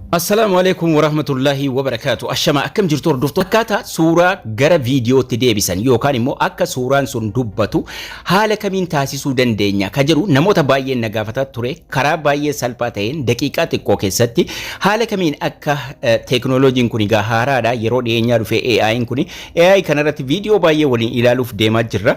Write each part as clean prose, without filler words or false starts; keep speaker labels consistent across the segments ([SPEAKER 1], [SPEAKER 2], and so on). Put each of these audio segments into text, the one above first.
[SPEAKER 1] Assalamualaikum warahmatullahi wabarakatuh. Ashama akkam jirtu hordoftoota akkaataa suuraa gara viidiyootti deebisan yookaan immoo akka suuraan sun dubbatu haala kamiin taasisuu dandeenya ka jedhu namoota baay'een na gaafataa ture karaa baay'ee salphaa ta'een daqiiqaa xiqqoo keessatti haala kamiin akka teeknooloojiin kun egaa haaraadha yeroo dhiyeenyaa dhufe AI'n kun AI kanarratti viidiyoo baay'ee waliin ilaaluuf deemaa jirra.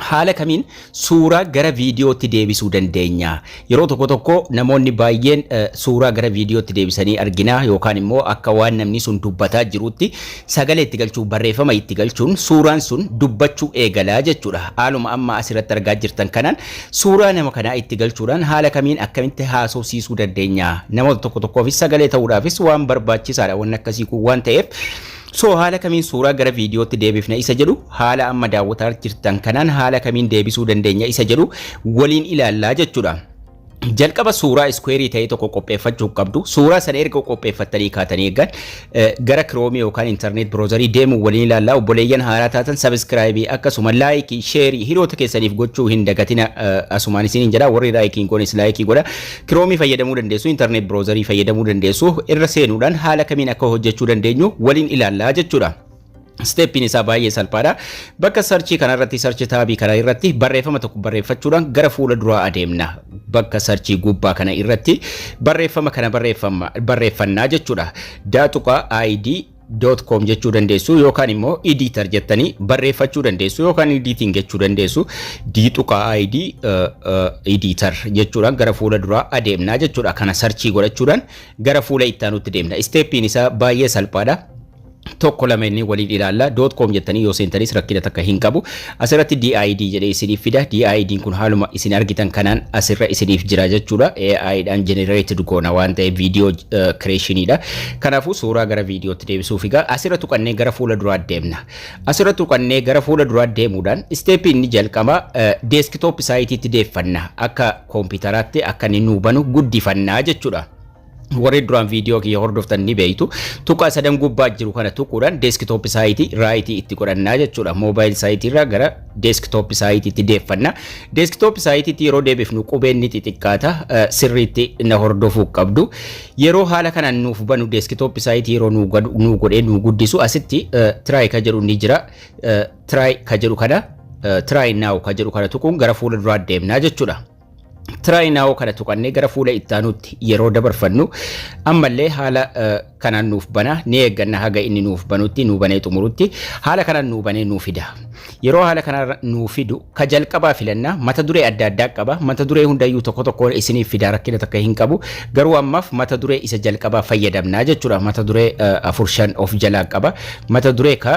[SPEAKER 1] Haala kamiin suuraa gara viidiyootti deebisuu dandeenya. Yeroo tokko namoonni baay'een suuraa gara viidiyootti deebisanii argina yookaan immoo akka waan namni sun dubbataa jirutti sagalee itti galchuun barreeffama itti galchuun suuraan sun dubbachuu eegalaa jechuudha. Haaluma amma asirratti argaa jirtan kanaan suuraa nama kanaa itti galchuudhaan haala kamiin akkamitti haasofsiisuu dandeenya. Namoota tokkoofis sagalee ta'uudhaafis waan barbaachisaadha waan akkasii kun waan ta'eef. So haala kamiin suuraa gara viidiyootti deebifna isa jedhu haala amma daawwataa jirtan kanaan haala kamiin deebisuu dandeenya isa jedhu waliin ilaallaa jechuudha. Jalqaba suuraa square ta'e tokko qopheeffachuu qabdu. Suuraa sana erga qopheeffattanii kaatanii eegan gara Chrome yookaan internet browserii deemuu waliin ilaallaa. Obboleeyyan haaraa taatan subscribe akkasuma like share hiriyoota keessaniif gochuu hin dagatina asumaan isiniin jedha. Warri like goonis like godha. Chrome fayyadamuu dandeessu, internet browserii fayyadamuu dandeessu. Irra seenuudhaan haala kamiin akka hojjechuu dandeenyu waliin ilaallaa jechuudha. Step isaa baay'ee salphaadha. Bakka searchii kanarratti search taabii kana irratti barreeffama tokko barreeffachuudhaan gara fuula duraa adeemna. Bakka searchii gubbaa kana irratti barreeffama kana barreeffannaa jechuudha. Datuqa.id.com jechuu dandeessu yookaan immoo editor jettanii barreeffachuu dandeessu yookaan editing jechuu dandeessu. Datuqa.id editor jechuudhaan gara fuula duraa adeemna jechuudha. Kana searchii godhachuudhaan gara fuula itti aanutti deemna. Step isaa baay'ee salphaadha. Tokko lama inni waliin ilaalla. .com jettanii yoo seentanis rakkina takka hin qabu. Asirratti DID jedhee isiniif fida. DID kun haaluma isin argitan kanaan asirra isiniif jira jechuudha. AI dhaan generated goona waan ta'e video creationidha. Kanaafuu suuraa gara viidiyootti deebisuuf egaa asirra tuqannee gara fuula duraa deemna. Asirra tuqannee gara fuula duraa deemuudhaan step inni jalqaba desktop site'itti deeffanna. Akka koompitaraatti akka inni nuu banu guddifannaa jechuudha. Warri duraan viidiyoo kiyya hordoftan ni beektu tuqaa sadan gubbaa jiru kana tuquudhaan desktop site right itti godhannaa jechuudha. Mobile site irraa gara desktop site itti deeffanna. Desktop site itti yeroo deebifnu qubeen ni xixiqqaata sirriitti na hordofuu qabdu. Yeroo haala kanaan nuuf banu desktop site yeroo nu godhee nu guddisu asitti try ka jedhu ni jira. Try ka jedhu kana try now ka jedhu kana tuquun gara fuula duraa deemnaa jechuudha. Try now kana tuqannee gara fuula itti aanutti yeroo dabarfannu ammallee haala kanaan nuuf bana ni eegganna haga inni nuuf banutti nu banee xumurutti haala kanaan nu banee nu fida. Yeroo haala kanaan nu fidu ka jalqabaa filanna mata duree adda addaa qaba. Mata duree hundayyuu tokko isiniif fida rakkina takka hin qabu. Garuu ammaaf mata duree isa jalqabaa fayyadamnaa jechuudha. Mata duree 4-5 of jalaa qaba. Mata duree ka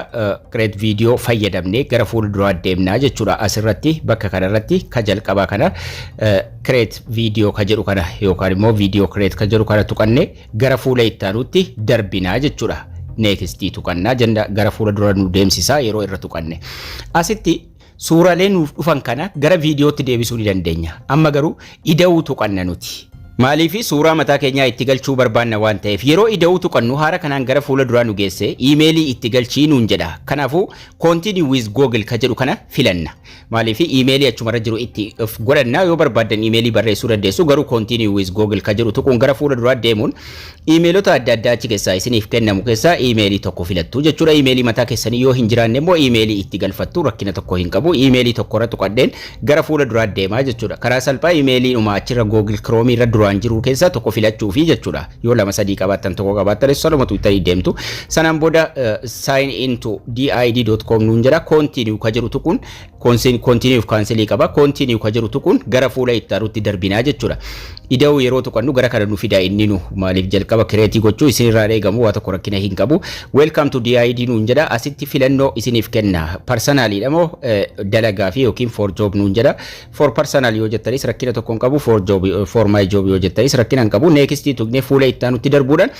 [SPEAKER 1] create video fayyadamnee gara fuula duraa deemnaa jechuudha. Asirratti bakka kanarratti ka jalqabaa kana create video ka jedhu kana yookaan immoo video create ka jedhu kana tuqannee gara fuula itti aanutti darbinaa jechuudha. Next tuqannaa jenda gara fuula dura nu deemsisaa yeroo irra tuqanne. Asitti suuraalee nuuf dhufan kana gara viidiyootti deebisuu ni dandeenya. Amma garuu ida'uu tuqanna nuti. Maaliifi suuraa mataa keenyaa itti galchuu barbaanna waan ta'eef yeroo ida'uu tuqannu haara kanaan gara fuula duraa nu geesse emailii itti galchii nuun jedha. Kanaafuu continue with Google ka jedhu kana filanna. Maaliifi emailii achumarra jiru itti godhanna yoo barbaadan emailii barreessuu dandeessu garuu continue with Google ka jedhu tuquun gara fuula duraa deemuun emailota adda addaa achi keessaa isiniif kennamu keessaa emailii tokko filattu jechuudha. Emailii mataa keessanii yoo hin jiraanne immoo emailii itti galfattu rakkina tokko hin qabu. Emailii tokkorra tuqadheen gara fuula duraa deemaa jechuudha. Karaa salphaa emailii dhuma achirra Google Chrome irra duraan jiru keessaa tokko filachuufi jechuudha. Yoo lama sadii qabaattan tokko qabaattan salumatu itti deemtu. Sanaan booda sign into did.com nuun jedha. Continue ka jedhu tuquun continue cancel qaba. Continue ka jedhu tuquun gara fuula itti aanutti darbinaa jechuudha. Ida'uu yeroo tuqannu gara kana nu fida inni nu maaliif jalqaba create gochuu isinirraa eegamu waa tokko rakkina hin qabu. Welcome to DID nuun jedha. Asitti filannoo isiniif kenna. Personalidha moo dalagaa fi yookiin for job nuun jedha. For personal yoo jettanis rakkina tokko hin qabu. For job for my job yoo jettanis rakkina hin qabu. Next tuqnee fuula itti aanutti darbuudhaan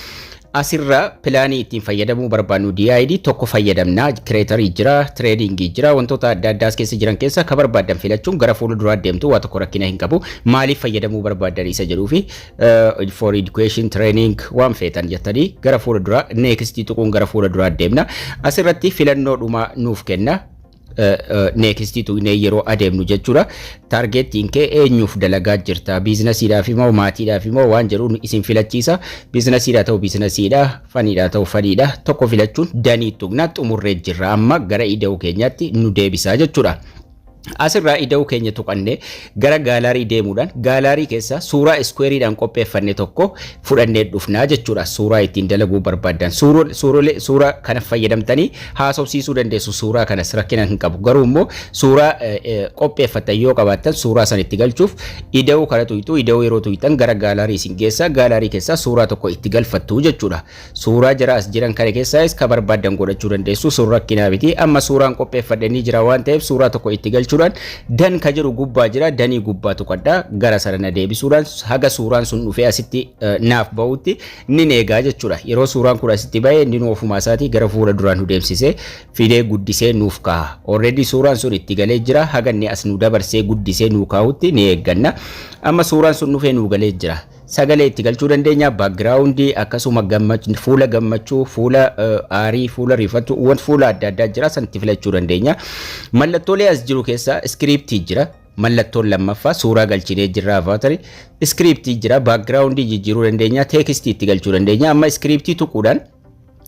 [SPEAKER 1] asirra pilaanii ittiin fayyadamuu barbaannu DID tokko fayyadamna. Creator jira, trading jira, wantoota adda addaas keessa jiran keessa ka barbaadan filachuun gara fuula duraa deemtu waa tokko rakkina hin qabu. Maaliif fayyadamuu barbaadan isa jedhuu fi for education training waan feetan jettanii gara fuula duraa next tuquun gara fuula duraa deemna. Asirratti filannoo dhuma nuuf kenna. next tu ne yeroo adeemnu jechuudha. Targetiin kee eenyuuf dalagaa jirta? Biizinasiidhaaf immoo maatiidhaaf immoo waan jedhu isin filachiisa. Biizinasiidhaa ta'u biizinasiidha, faniidhaa ta'u faniidha. Tokko filachuun danii tuqna xumurree jirra. Amma gara ida'uu keenyaatti nu deebisaa jechuudha. Asirraa ida'uu keenya tuqannee gara gaalarii deemuudhaan gaalarii keessa suuraa iskuweeriidhaan qopheeffanne tokko fudhannee dhufnaa jechuudha. Suuraa ittiin dalaguu barbaadan suuraa kana fayyadamtanii haasofsiisuu dandeessu. Suuraa kanas rakkina hin qabu. Garuu immoo suuraa qopheeffatan yoo qabaattan suuraa san itti galchuuf ida'uu kana tuytu ida'uu yeroo tuytan gara gaalarii isin geessa. Gaalarii keessa suuraa tokko itti galfattu jechuudha. Suuraa jara as jiran kana keessaas ka barbaadan godhachuu dandeessu. Suuraa rakkinaa miti. Amma suuraan qopheeffadhanii jira waan ta'eef suuraa tokko itti galchuudhaan dan ka jiru gubbaa jira. Danii gubbaa tuqadhaa gara sana deebisuudhaan haga suuraan sun dhufee asitti naaf ba'utti ni eegaa jechuudha. Yeroo suuraan kun asitti ba'ee inni ofumaa isaatii gara fuula duraan nu deemsisee fidee guddisee nuuf kaa'a. Already suuraan sun itti galee jira. Haga inni as nu dabarsee guddisee nu kaa'utti ni eegganna. Amma suuraan sun dhufee nu galee jira. Sagalee itti galchuu dandeenya. Backgroundii akkasuma fuula gammachuu, fuula aarii, fuula rifatu, wanti fuula adda addaa jira san itti filachuu dandeenya. Mallattoolee as jiru keessa scriptii jira. Mallattoon lammaffaa suuraa galchinee jirra avaatari. Scriptii jira. Backgroundii jijjiiruu dandeenya. Tekstii itti galchuu dandeenya. Amma scriptii tuquudhaan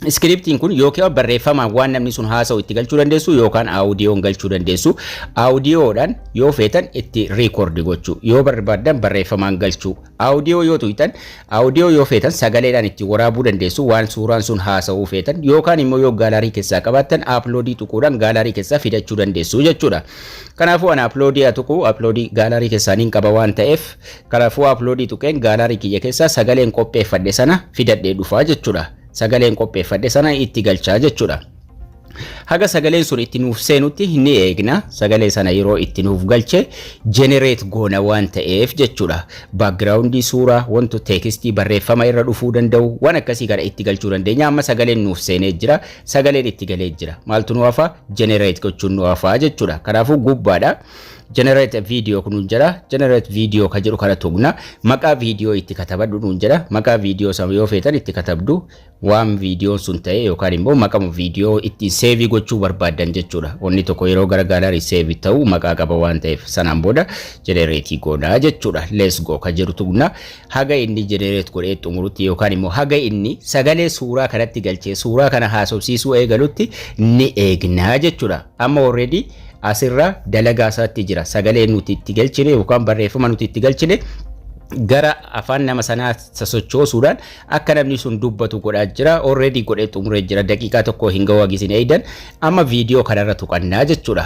[SPEAKER 1] Scriptiin kun yookiin barreeffamaan waan namni sun haasa'u itti galchuu dandeessu yookaan audioon galchuu dandeessu. Audioodhaan yoo feetan itti record gochuu, yoo barbaadan barreeffamaan galchuu. Audio yoo tuytan, audio yoo feetan sagaleedhaan itti waraabuu dandeessu waan suuraan sun haasa'uu feetan yookaan immoo yoo gaalarii keessaa qabaattan uploadii tuquudhaan gaalarii keessaa fidachuu dandeessu jechuudha. Kanaafuu ana uploadii tuquu, uploadii gaalarii keessaa niin qaba waan ta'eef kanaafuu uploadii tuqeen gaalarii kiyya keessaa sagaleen qopheeffadhe sana fidadhee dhufaa jechuudha. Sagaleen qopheeffadhe sana itti galchaa jechuudha. Haga sagaleen sun itti nuuf seenutti ni eegna. Sagalee sana yeroo itti nuuf galche generate goona waan ta'eef jechuudha. Backgroundii suuraa wanto tekstii barreeffama irra dhufuu danda'u waan akkasii kana itti galchuu dandeenya. Amma sagaleen nuuf seenee jira. Sagaleen itti galee jira. Maaltu nu hafa? Generate gochuun nu hafa jechuudha. Kanaafuu gubbaadha. Generate video kun jira. Generate video ka jedhu kana tuqna. Maqaa video itti katabadhu nun jira. Maqaa video sana yoo feetan itti katabdu waan video sun ta'e yookaan immoo maqaa video itti save gochuu barbaadan jechuudha. Wanni tokko yeroo gara gaalarii save ta'u maqaa qaba waan ta'eef sanaan booda generate goona jechuudha. Let's go ka jedhu tuqna. Haga inni generate godhee xumurutti yookaan immoo haga inni sagalee suuraa kanatti galchee suuraa kana haasofsiisuu eegalutti ni eegna jechuudha. Amma already asirra dalagaa isaatti jira. Sagalee nuti itti galchine yookaan barreeffama nuti itti galchine gara afaan nama sanaa sochoosuudhaan akka namni sun dubbatu godhaa jira. Already godhee xumuree jira. Daqiiqaa tokko hin ga'u agarsiisne eedan amma viidiyoo kanarra tuqannaa jechuudha.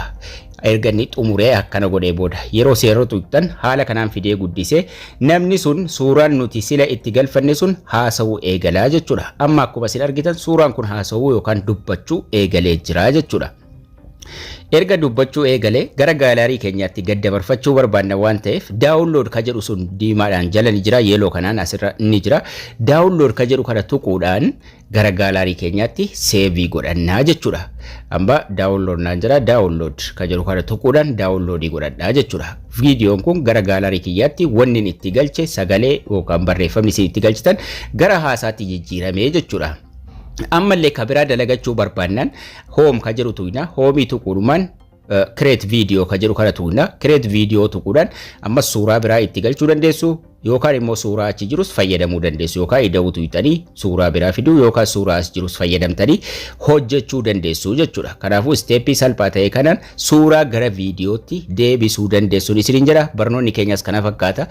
[SPEAKER 1] Erga inni xumuree akkana godhee booda yeroo seeroo tuqtan haala kanaan fidee guddisee namni sun suuraan nuti sila itti galfanne sun haasa'uu eegalaa jechuudha. Amma akkuma isin argitan suuraan kun haasa'uu yookaan dubbachuu eegalee jira jechuudha. Erga dubbachuu eegalee gara gaalarii keenyaatti gad dabarfachuu barbaanna waan ta'eef download ka jedhu sun diimaadhaan jala ni jira, yeeloo kanaan asirra ni jira. Download ka jedhu kana tuquudhaan gara gaalarii keenyaatti save godhannaa jechuudha. Amma download naan jira. Download ka jedhu kana tuquudhaan downloadii godhadhaa jechuudha. Viidiyoon kun gara gaalarii kiyyaatti wanni itti galche sagalee yookaan barreeffamni isin itti galchitan gara haasaatti jijjiiramee jechuudha. Ammallee kabiraa dalagachuu barbaannan home ka jedhu tuqna. Home tuquudhaan create video ka jedhu kana tuqna. Create video tuquudhaan amma suuraa biraa itti galchuu dandeessu yookaan immoo suuraa achi jirus fayyadamuu dandeessu yookaan ida'uu tuqxanii suuraa biraa fiduu yookaan suuraa as jirus fayyadamtanii hojjechuu dandeessu jechuudha. Kanaafuu steepii salphaa ta'e kanaan suuraa gara viidiyootti deebisuu dandeessuun isiniin jedha. Barnoonni keenyas kana fakkaata.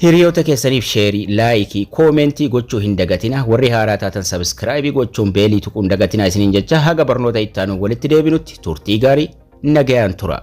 [SPEAKER 1] Hiriyoota keessaniif sheerii, laayikii, koomentii gochuu hin dagatina. Warri haaraa taatan sabskraayibii gochuun beelii tuquun dagatina isiniin jecha haga barnoota itti aanu walitti deebinutti turtii gaarii nagayaan tura.